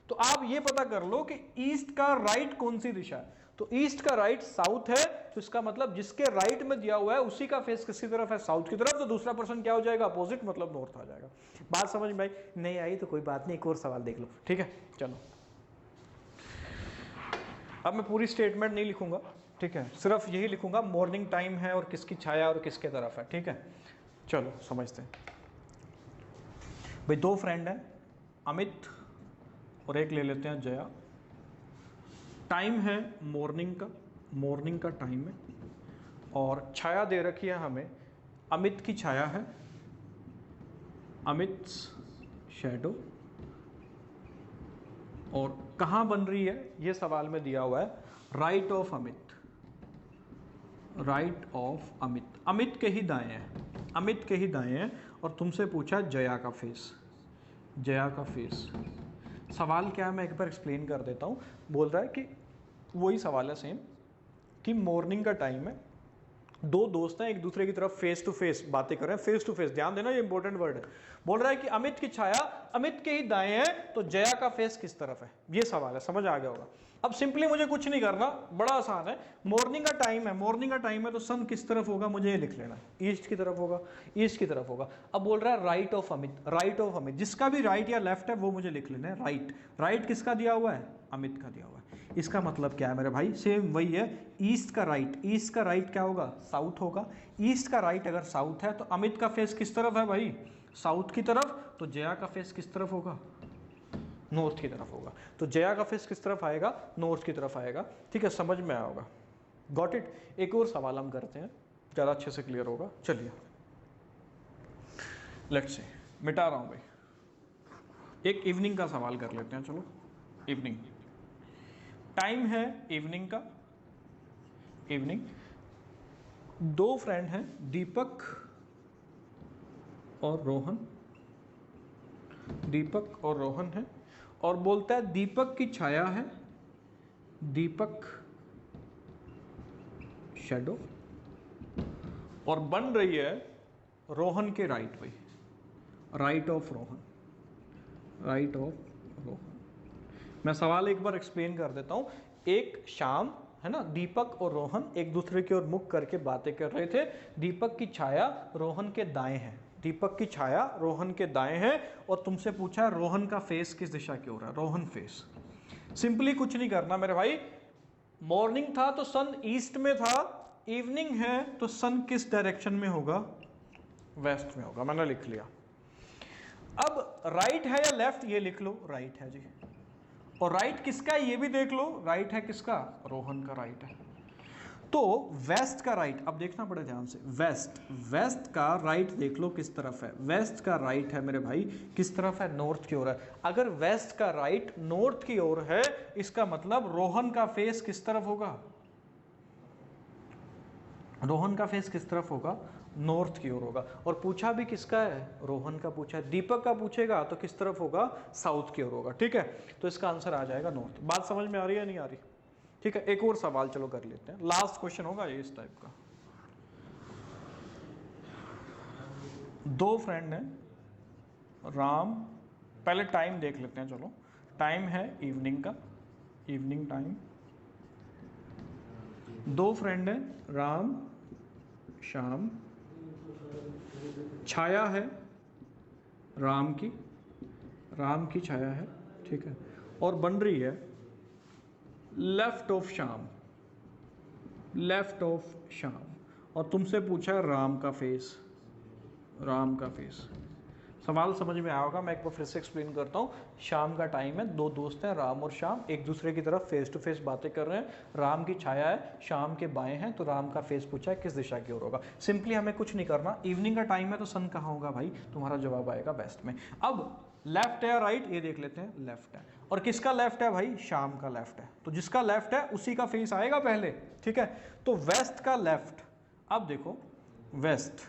तो आप ये पता कर लो कि ईस्ट का राइट कौन सी दिशा है। तो ईस्ट का राइट साउथ है, तो इसका मतलब जिसके राइट में दिया हुआ है उसी का फेस किसकी तरफ है, साउथ की तरफ। तो दूसरा पर्सन क्या हो जाएगा, अपोजिट, मतलब नॉर्थ आ जाएगा। बात समझ में आई? नहीं आई तो कोई बात नहीं, एक और सवाल देख लो, ठीक है। चलो, अब मैं पूरी स्टेटमेंट नहीं लिखूंगा, ठीक है, सिर्फ यही लिखूंगा मॉर्निंग टाइम है और किसकी छाया और किसके तरफ है, ठीक है। चलो समझते हैं भाई। 2 फ्रेंड हैं, अमित और एक ले लेते हैं जया। टाइम है मॉर्निंग का टाइम है, और छाया दे रखी है हमें, अमित की छाया है, अमित्स शैडो। और कहाँ बन रही है ये सवाल में दिया हुआ है, right of Amit, right of Amit, Amit के ही दाएं हैं, अमित के ही दाएं हैं। और तुमसे पूछा जया का फेस, जया का फेस। सवाल क्या है मैं एक बार एक्सप्लेन कर देता हूँ। बोल रहा है कि वही सवाल है सेम, कि मॉर्निंग का टाइम है, दो दोस्त हैं एक दूसरे की तरफ फेस टू फेस बातें कर रहे हैं, फेस टू फेस, ध्यान देना ये इंपॉर्टेंट वर्ड है। बोल रहा है कि अमित की छाया अमित के ही दाएं है, तो जया का फेस किस तरफ है, ये सवाल है, समझ आ गया होगा। अब सिंपली मुझे कुछ नहीं करना, बड़ा आसान है। मॉर्निंग का टाइम है, मॉर्निंग का टाइम है तो सन किस तरफ होगा मुझे ये लिख लेना, ईस्ट की तरफ होगा, ईस्ट की तरफ होगा। अब बोल रहा है right of Amit, right of Amit, जिसका भी राइट या लेफ्ट है वो मुझे लिख लेना है राइट। राइट किसका दिया हुआ है, अमित का दिया हुआ है। इसका मतलब क्या है मेरे भाई, सेम वही है, ईस्ट का राइट, ईस्ट का राइट क्या होगा, साउथ होगा। ईस्ट का राइट अगर साउथ है तो अमित का फेस किस तरफ है भाई, साउथ की तरफ। तो जया का फेस किस तरफ होगा, नॉर्थ की तरफ होगा। तो जया का फेस किस तरफ आएगा, नॉर्थ की तरफ आएगा। ठीक है, समझ में आया होगा, गॉट इट। एक और सवाल हम करते हैं, ज़्यादा अच्छे से क्लियर होगा। चलिए लेट्स से, मिटा रहा हूं भाई, एक इवनिंग का सवाल कर लेते हैं। चलो इवनिंग, टाइम है इवनिंग का, इवनिंग। दो फ्रेंड हैं दीपक और रोहन, दीपक और रोहन है, और बोलता है दीपक की छाया है, दीपक शैडो, और बन रही है रोहन के राइट पे, right of Rohan, right of Rohan. मैं सवाल एक बार एक्सप्लेन कर देता हूं। एक शाम है ना, दीपक और रोहन एक दूसरे की ओर मुख करके बातें कर रहे थे। दीपक की छाया रोहन के दाएं है, दीपक की छाया रोहन के दाएं है, और तुमसे पूछा रोहन का फेस किस दिशा की ओर है, रोहन फेस। सिंपली कुछ नहीं करना मेरे भाई, मॉर्निंग था तो सन ईस्ट में था, इवनिंग है तो सन किस डायरेक्शन में होगा, वेस्ट में होगा, मैंने लिख लिया। अब राइट है या लेफ्ट ये लिख लो, राइट है जी। और राइट किसका है ये भी देख लो, राइट है किसका, रोहन का राइट है। तो वेस्ट का राइट, अब देखना पड़े ध्यान से, वेस्ट, वेस्ट का राइट देख लो किस तरफ है, वेस्ट का राइट है मेरे भाई किस तरफ है, नॉर्थ की ओर है। अगर वेस्ट का राइट नॉर्थ की ओर है, इसका मतलब रोहन का फेस किस तरफ होगा, रोहन का फेस किस तरफ होगा, नॉर्थ की ओर होगा। और पूछा भी किसका है, रोहन का पूछा है। दीपक का पूछेगा तो किस तरफ होगा, साउथ की ओर होगा। ठीक है, तो इसका आंसर आ जाएगा नॉर्थ। बात समझ में आ रही है नहीं आ रही? ठीक है, एक और सवाल चलो कर लेते हैं, लास्ट क्वेश्चन होगा ये इस टाइप का। दो फ्रेंड हैं राम, पहले टाइम देख लेते हैं, चलो टाइम है इवनिंग का, इवनिंग टाइम। दो फ्रेंड हैं राम श्याम, छाया है राम की, राम की छाया है, ठीक है, और बन रही है left of Shyam, left of Shyam. और तुमसे पूछा राम का फेस, राम का फेस। सवाल समझ में आया होगा, मैं एक बार फिर से एक्सप्लेन करता हूँ। शाम का टाइम है, दो दोस्त हैं राम और श्याम, एक दूसरे की तरफ फेस टू फेस बातें कर रहे हैं। राम की छाया है श्याम के बाएं हैं, तो राम का फेस पूछा है किस दिशा की ओर होगा। सिंपली हमें कुछ नहीं करना, इवनिंग का टाइम है तो सन कहाँ होगा भाई, तुम्हारा जवाब आएगा वेस्ट में। अब लेफ्ट है या राइट ये देख लेते हैं, लेफ्ट है। और किसका लेफ्ट है भाई, शाम का लेफ्ट है, तो जिसका लेफ्ट है उसी का फेस आएगा पहले। ठीक है, तो वेस्ट का लेफ्ट, अब देखो वेस्ट,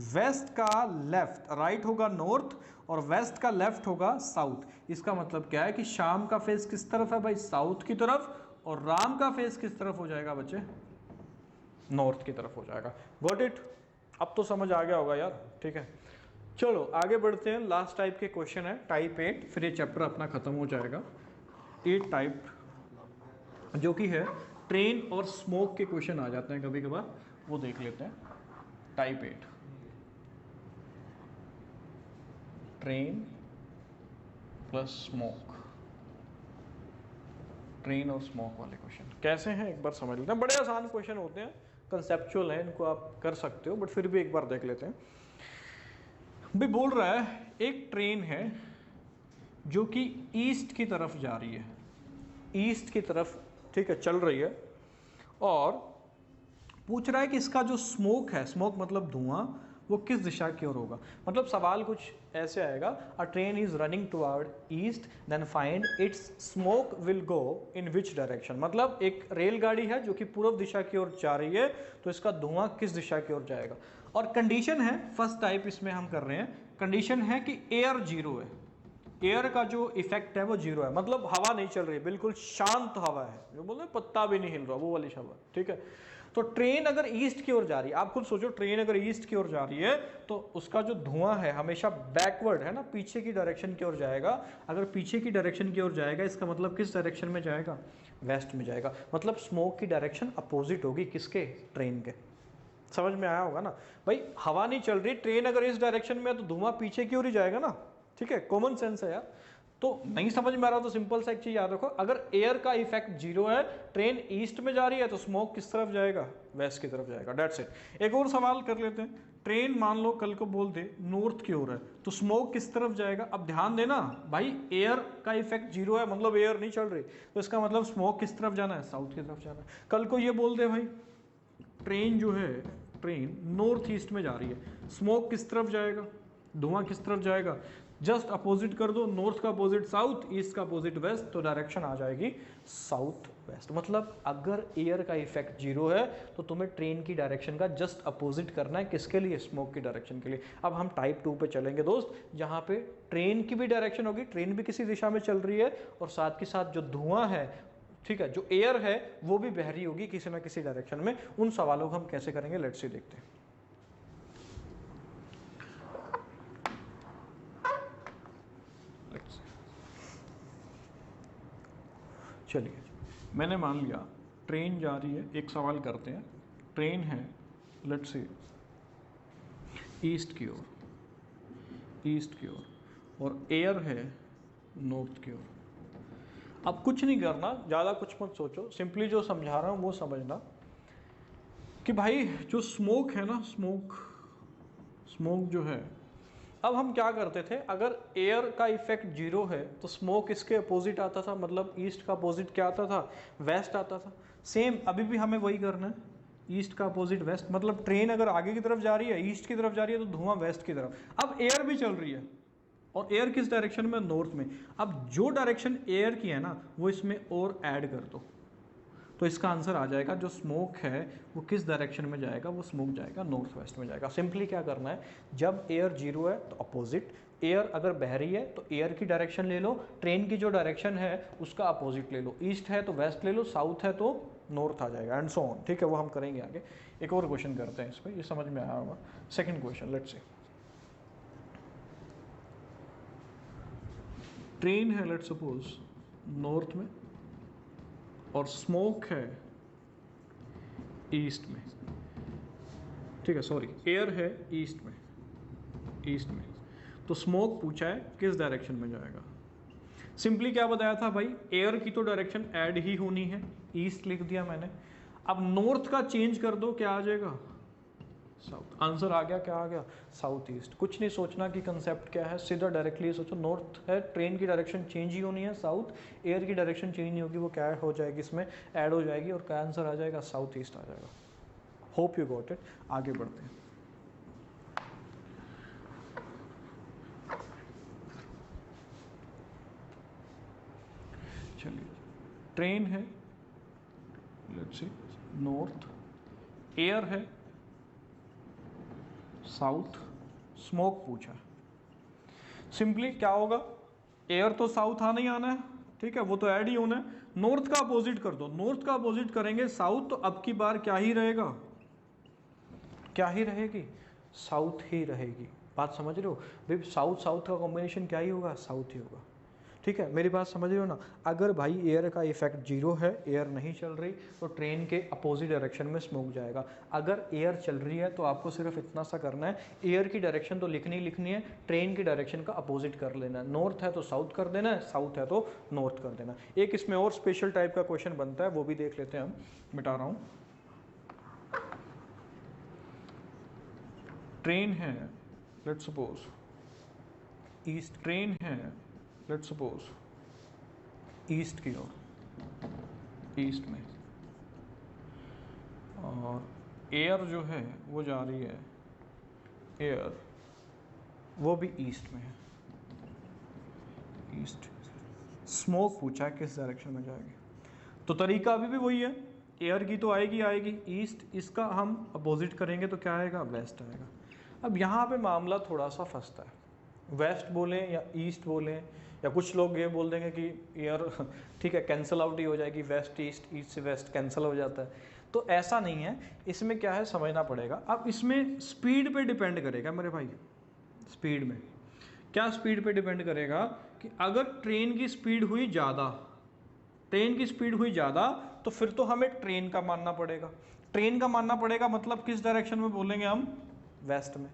वेस्ट का लेफ्ट, राइट होगा नॉर्थ, और वेस्ट का लेफ्ट होगा साउथ। इसका मतलब क्या है कि शाम का फेस किस तरफ है भाई, साउथ की तरफ, और राम का फेस किस तरफ हो जाएगा बच्चे, नॉर्थ की तरफ हो जाएगा। Got it? अब तो समझ आ गया होगा यार। ठीक है, चलो आगे बढ़ते हैं। लास्ट टाइप के क्वेश्चन है टाइप 8, फिर ये चैप्टर अपना खत्म हो जाएगा। 8 टाइप जो कि है ट्रेन और स्मोक के क्वेश्चन आ जाते हैं कभी कभार, वो देख लेते हैं। Type 8 train plus smoke, train और स्मोक वाले क्वेश्चन कैसे हैं एक बार समझ लेते हैं। बड़े आसान क्वेश्चन होते हैं, कंसेप्चुअल हैं, इनको आप कर सकते हो, बट फिर भी एक बार देख लेते हैं। भी बोल रहा है एक ट्रेन है जो कि ईस्ट की तरफ जा रही है, ईस्ट की तरफ, ठीक है, चल रही है, और पूछ रहा है कि इसका जो स्मोक है, स्मोक मतलब धुआं, वो किस दिशा की ओर होगा। मतलब सवाल कुछ ऐसे आएगा, a train is running toward east then find its smoke will go in which direction. मतलब एक रेलगाड़ी है जो कि पूर्व दिशा की ओर जा रही है, तो इसका धुआं किस दिशा की ओर जाएगा। और कंडीशन है, फर्स्ट टाइप इसमें हम कर रहे हैं, कंडीशन है कि एयर जीरो है, एयर का जो इफेक्ट है वो जीरो है, मतलब हवा नहीं चल रही है, बिल्कुल शांत हवा है, जो बोलते हैं पत्ता भी नहीं हिल रहा, वो वाली हवा, ठीक है। तो ट्रेन अगर ईस्ट की ओर जा रही है, आप खुद सोचो, ट्रेन अगर ईस्ट की ओर जा रही है तो उसका जो धुआं है हमेशा बैकवर्ड है ना, पीछे की डायरेक्शन की ओर जाएगा। अगर पीछे की डायरेक्शन की ओर जाएगा, इसका मतलब किस डायरेक्शन में जाएगा, वेस्ट में जाएगा। मतलब स्मोक की डायरेक्शन अपोजिट होगी किसके, ट्रेन के। समझ में आया होगा ना भाई, हवा नहीं चल रही, ट्रेन अगर इस डायरेक्शन में है तो धुआं पीछे की ओर ही जाएगा ना, ठीक है, कॉमन सेंस है यार। तो नहीं समझ में आ रहा तो सिंपल सा एक चीज याद रखो, अगर एयर का इफेक्ट जीरो है, ट्रेन ईस्ट में जा रही है, तो स्मोक किस तरफ जाएगा, वेस्ट की तरफ जाएगा, डेट्स इट। एक और सवाल कर लेते हैं, ट्रेन मान लो कल को बोल दे नॉर्थ की ओर है, तो स्मोक किस तरफ जाएगा। अब ध्यान देना भाई, एयर का इफेक्ट जीरो है, मतलब एयर नहीं चल रही, तो इसका मतलब स्मोक किस तरफ जाना है, साउथ की तरफ जाना है। कल को ये बोल दे भाई ट्रेन जो है, ट्रेन नॉर्थ ईस्ट में जा रही है, स्मोक किस तरफ जाएगा, धुआं किस तरफ जाएगा, जस्ट अपोजिट कर दो, नॉर्थ का अपोजिट साउथ, ईस्ट का अपोजिट वेस्ट, तो डायरेक्शन आ जाएगी साउथ वेस्ट। मतलब अगर एयर का इफेक्ट जीरो है तो तुम्हें ट्रेन की डायरेक्शन का जस्ट अपोजिट करना है, किसके लिए, स्मोक की डायरेक्शन के लिए। अब हम टाइप 2 पे चलेंगे दोस्त, जहां पे ट्रेन की भी डायरेक्शन होगी, ट्रेन भी किसी दिशा में चल रही है, और साथ के साथ जो धुआं है, ठीक है, जो एयर है वो भी बह रही होगी किसी ना किसी डायरेक्शन में। उन सवालों को हम कैसे करेंगे, लेट्स सी, देखते हैं। चलिए, मैंने मान लिया ट्रेन जा रही है, एक सवाल करते हैं, ट्रेन है लेट्स से ईस्ट की ओर, ईस्ट की ओर, और एयर है नॉर्थ की ओर। अब कुछ नहीं करना, ज़्यादा कुछ मत सोचो, सिंपली जो समझा रहा हूँ वो समझना कि भाई जो स्मोक है ना, स्मोक जो है, अब हम क्या करते थे, अगर एयर का इफेक्ट जीरो है तो स्मोक इसके अपोजिट आता था, मतलब ईस्ट का अपोजिट क्या आता था, वेस्ट आता था। सेम अभी भी हमें वही करना है, ईस्ट का अपोजिट वेस्ट। मतलब ट्रेन अगर आगे की तरफ जा रही है, ईस्ट की तरफ जा रही है, तो धुआं वेस्ट की तरफ। अब एयर भी चल रही है, और एयर किस डायरेक्शन में, नॉर्थ में। अब जो डायरेक्शन एयर की है ना, वो इसमें और ऐड कर दो, तो इसका आंसर आ जाएगा, जो स्मोक है वो किस डायरेक्शन में जाएगा, वो स्मोक जाएगा नॉर्थ वेस्ट में जाएगा। सिंपली क्या करना है, जब एयर जीरो है तो अपोजिट, एयर अगर बह रही है तो एयर की डायरेक्शन ले लो, ट्रेन की जो डायरेक्शन है उसका अपोजिट ले लो, ईस्ट है तो वेस्ट ले लो, साउथ है तो नॉर्थ आ जाएगा, एंड सो ऑन, ठीक है, वो हम करेंगे आगे। एक और क्वेश्चन करते हैं इस पर, ये समझ में आया होगा। Second question, let's say, train है लेट्स सपोज नॉर्थ में, और स्मोक है ईस्ट में, ठीक है, सॉरी, एयर है ईस्ट में, ईस्ट में, तो स्मोक पूछा है किस डायरेक्शन में जाएगा। सिंपली क्या बताया था भाई, एयर की तो डायरेक्शन ऐड ही होनी है, ईस्ट लिख दिया मैंने। अब नॉर्थ का चेंज कर दो, क्या आ जाएगा, साउथ। आंसर आ गया, क्या आ गया, साउथ ईस्ट। कुछ नहीं सोचना कि कंसेप्ट क्या है, सीधा डायरेक्टली सोचो, नॉर्थ है, ट्रेन की डायरेक्शन चेंज ही होनी है, साउथ, एयर की डायरेक्शन चेंज नहीं होगी, वो क्या हो जाएगी, इसमें ऐड हो जाएगी, और क्या आंसर आ जाएगा, साउथ ईस्ट आ जाएगा। Hope you got it. आगे बढ़ते हैं। चलिए, ट्रेन है लेट्स सी नॉर्थ, एयर है साउथ, स्मोक पूछा। सिंपली क्या होगा, एयर तो साउथ आना ही आना है, ठीक है, वो तो ऐड ही होना है। नॉर्थ का अपोजिट कर दो, नॉर्थ का अपोजिट करेंगे साउथ, तो अब की बार क्या ही रहेगा, क्या ही रहेगी, साउथ ही रहेगी। बात समझ रहे हो भाई, साउथ साउथ का कॉम्बिनेशन क्या ही होगा, साउथ ही होगा, ठीक है, मेरी बात समझ रहे हो ना। अगर भाई एयर का इफेक्ट जीरो है, एयर नहीं चल रही, तो ट्रेन के अपोजिट डायरेक्शन में स्मोक जाएगा। अगर एयर चल रही है तो आपको सिर्फ इतना सा करना है, एयर की डायरेक्शन तो लिखनी लिखनी है, ट्रेन की डायरेक्शन का अपोजिट कर लेना है। नॉर्थ है तो साउथ कर देना है, साउथ है तो नॉर्थ कर देना है। एक इसमें और स्पेशल टाइप का क्वेश्चन बनता है, वो भी देख लेते हैं हम, मिटा रहा हूँ। ट्रेन है लेट्स सपोज ईस्ट, ट्रेन है लेट्स सपोज ईस्ट की ओर, ईस्ट में, और एयर जो है वो जा रही है एयर वो भी ईस्ट में है, ईस्ट। स्मोक पूछा है किस डायरेक्शन में जाएगी, तो तरीका अभी भी वही है, एयर की तो आएगी ईस्ट, इसका हम अपोजिट करेंगे तो क्या आएगा, वेस्ट आएगा। अब यहाँ पे मामला थोड़ा सा फंसता है, वेस्ट बोलें या ईस्ट बोलें, या कुछ लोग ये बोल देंगे कि एयर ठीक है कैंसिल आउट ही हो जाएगी, वेस्ट ईस्ट, ईस्ट से वेस्ट कैंसिल हो जाता है, तो ऐसा नहीं है। इसमें क्या है समझना पड़ेगा। अब इसमें स्पीड पे डिपेंड करेगा मेरे भाई, स्पीड में क्या, स्पीड पे डिपेंड करेगा कि अगर ट्रेन की स्पीड हुई ज़्यादा, ट्रेन की स्पीड हुई ज़्यादा तो फिर तो हमें ट्रेन का मानना पड़ेगा, ट्रेन का मानना पड़ेगा मतलब किस डायरेक्शन में बोलेंगे हम, वेस्ट में।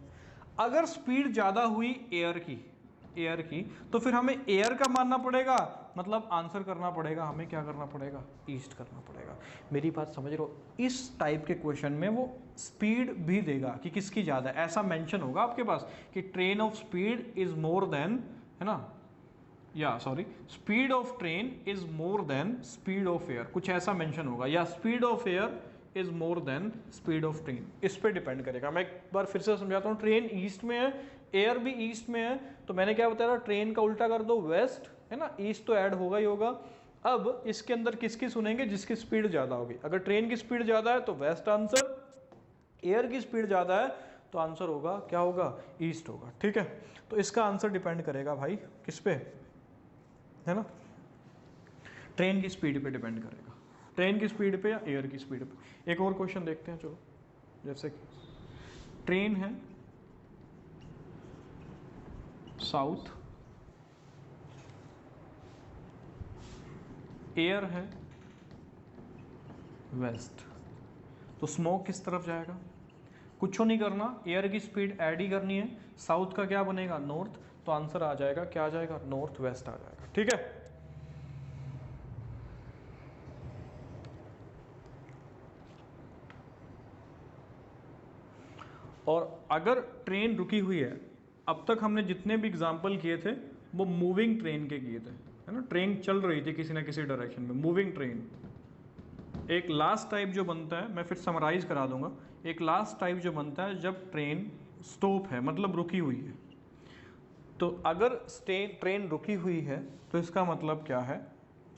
अगर स्पीड ज़्यादा हुई एयर की तो फिर हमें एयर का मानना पड़ेगा, मतलब आंसर करना पड़ेगा हमें, क्या करना पड़ेगा, ईस्ट करना पड़ेगा। मेरी बात समझ रहे हो, इस टाइप के क्वेश्चन में वो स्पीड भी देगा कि किसकी ज़्यादा, ऐसा मेंशन होगा आपके पास कि train of speed is more than, है ना, या sorry speed of train is more than speed of air, कुछ ऐसा मेंशन होगा, या speed of air is more than speed of train. इस पे डिपेंड करेगा। मैं एक बार फिर से समझाता हूँ, ट्रेन ईस्ट में है, एयर भी ईस्ट में है, तो मैंने क्या बताया, ट्रेन का उल्टा कर दो वेस्ट, है ना, ईस्ट तो ऐड होगा ही होगा। अब इसके अंदर किसकी सुनेंगे, जिसकी स्पीड ज़्यादा होगी। अगर ट्रेन की स्पीड ज़्यादा है तो वेस्ट आंसर, एयर की स्पीड ज़्यादा है तो आंसर होगा क्या होगा, ईस्ट होगा। ठीक है, तो इसका आंसर डिपेंड करेगा भाई किस पे, है ना, ट्रेन की स्पीड पे डिपेंड करेगा, ट्रेन की स्पीड पे या एयर की स्पीड पे। एक और क्वेश्चन देखते हैं, चलो, जैसे कि ट्रेन है साउथ, एयर है वेस्ट, तो स्मोक किस तरफ जाएगा, कुछ नहीं करना, एयर की स्पीड ऐड ही करनी है, साउथ का क्या बनेगा, नॉर्थ, तो आंसर आ जाएगा, क्या आ जाएगा, नॉर्थ वेस्ट आ जाएगा। ठीक है, और अगर ट्रेन रुकी हुई है, अब तक हमने जितने भी एग्जाम्पल किए थे वो मूविंग ट्रेन के किए थे, है ना, ट्रेन चल रही थी किसी ना किसी डायरेक्शन में, मूविंग ट्रेन। एक लास्ट टाइप जो बनता है, मैं फिर समराइज करा दूंगा, एक लास्ट टाइप जो बनता है जब ट्रेन स्टॉप है, मतलब रुकी हुई है। तो अगर ट्रेन रुकी हुई है तो इसका मतलब क्या है,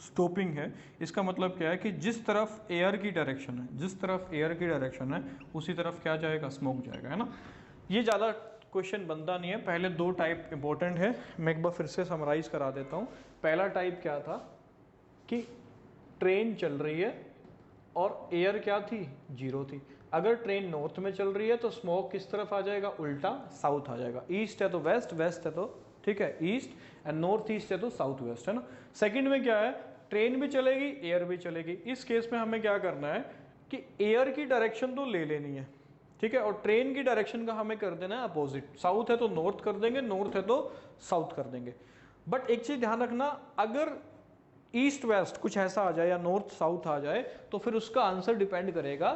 स्टॉपिंग है, इसका मतलब क्या है कि जिस तरफ एयर की डायरेक्शन है, जिस तरफ एयर की डायरेक्शन है उसी तरफ क्या जाएगा, स्मोक जाएगा, है ना। ये ज़्यादा क्वेश्चन बनता नहीं है, पहले दो टाइप इंपॉर्टेंट है, मैं एक बार फिर से समराइज करा देता हूँ। पहला टाइप क्या था कि ट्रेन चल रही है और एयर क्या थी, जीरो थी। अगर ट्रेन नॉर्थ में चल रही है तो स्मोक किस तरफ आ जाएगा, उल्टा साउथ आ जाएगा। ईस्ट है तो वेस्ट, वेस्ट है तो ठीक है ईस्ट, एंड नॉर्थ ईस्ट है तो साउथ वेस्ट, है ना। सेकंड में क्या है, ट्रेन भी चलेगी एयर भी चलेगी। इस केस में हमें क्या करना है कि एयर की डायरेक्शन तो ले लेनी है, ठीक है, और ट्रेन की डायरेक्शन का हमें कर देना है अपोजिट। साउथ है तो नॉर्थ कर देंगे, नॉर्थ है तो साउथ कर देंगे। बट एक चीज ध्यान रखना, अगर ईस्ट वेस्ट कुछ ऐसा आ जाए या नॉर्थ साउथ आ जाए तो फिर उसका आंसर डिपेंड करेगा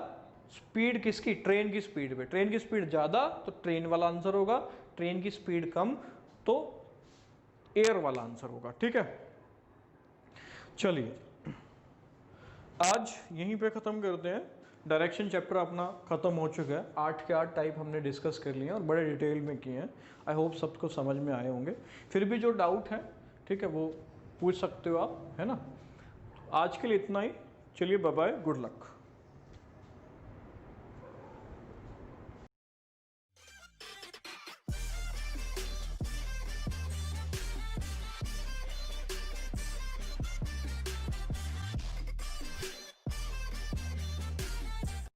स्पीड किसकी, ट्रेन की स्पीड पे। ट्रेन की स्पीड ज़्यादा तो ट्रेन वाला आंसर होगा, ट्रेन की स्पीड कम तो एयर वाला आंसर होगा। ठीक है, चलिए आज यहीं पे ख़त्म करते हैं। डायरेक्शन चैप्टर अपना ख़त्म हो चुका है। 8 के 8 टाइप हमने डिस्कस कर लिए हैं और बड़े डिटेल में किए हैं। आई होप सबको समझ में आए होंगे। फिर भी जो डाउट है ठीक है वो पूछ सकते हो आप, है ना। आज के लिए इतना ही, चलिए बाय बाय, गुड लक।